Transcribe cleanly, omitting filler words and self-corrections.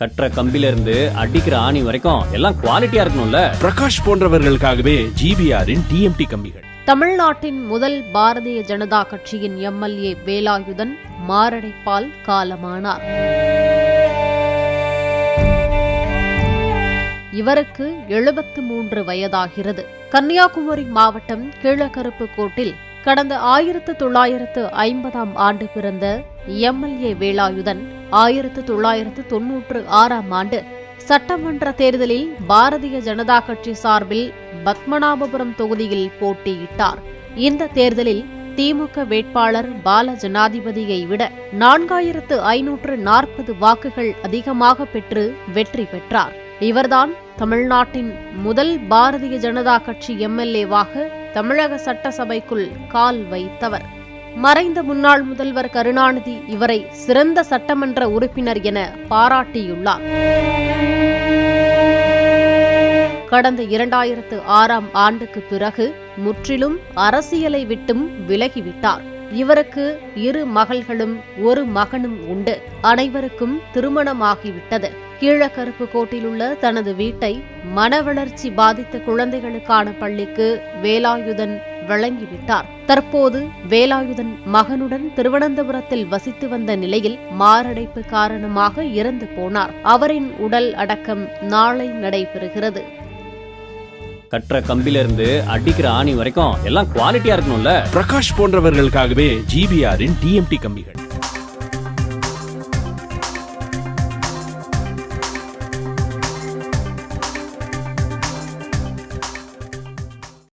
கட்டுற கம்பில இருந்து அடிக்கிற ஆணி வரைக்கும் எல்லாம் குவாலிட்டியா இருக்கணும்ல. பிரகாஷ் போன்றவர்களுக்காகவே ஜிபிஆரின் டிஎம்டி கம்பிகள். தமிழ்நாட்டின் முதல் பாரதிய ஜனதா கட்சியின் எம்எல்ஏ வேலாயுதன் மாரடைப்பால் காலமானார். இவருக்கு 73 வயதாகிறது. கன்னியாகுமரி மாவட்டம் கீழக்கருப்புக்கோட்டில் கடந்த 1950ஆம் ஆண்டு பிறந்த எம்எல்ஏ வேலாயுதன் 1996ஆம் ஆண்டு சட்டமன்ற தேர்தலில் பாரதிய ஜனதா கட்சி சார்பில் பத்மநாபபுரம் தொகுதியில் போட்டியிட்டார். இந்த தேர்தலில் திமுக வேட்பாளர் பால ஜனாதிபதியை விட 4540 வாக்குகள் அதிகமாக பெற்று வெற்றி பெற்றார். இவர்தான் தமிழ்நாட்டின் முதல் பாரதிய ஜனதா கட்சி எம்எல்ஏவாக தமிழக சட்டசபைக்குள் கால் வைத்தவர். மறைந்த முன்னாள் முதல்வர் கருணாநிதி இவரை சிறந்த சட்டமன்ற உறுப்பினர் என பாராட்டியுள்ளார். கடந்த 2006ஆம் ஆண்டுக்கு பிறகு முற்றிலும் அரசியலை விட்டும் விலகிவிட்டார். இவருக்கு 2 மகள்களும் 1 மகனும் உண்டு. அனைவருக்கும் திருமணமாகிவிட்டது. கீழக்கருப்புக்கோட்டில் உள்ள தனது வீட்டை மனவளர்ச்சி பாதித்த குழந்தைகளுக்கான பள்ளிக்கு வேலாயுதன் வழங்கிவிட்டார். தற்போது வேலாயுதன் மகனுடன் திருவனந்தபுரத்தில் வசித்து வந்த நிலையில் மாரடைப்பு காரணமாக இறந்து போனார். அவரின் உடல் அடக்கம் நாளை நடைபெறுகிறது. கட்டுற கம்பில இருந்து அடிக்கிற ஆணி வரைக்கும் எல்லாம் குவாலிட்டியா இருக்கணும்ல. பிரகாஷ் போன்றவர்களுக்காகவே ஜிபிஆரின் டிஎம்டி கம்பிகள்.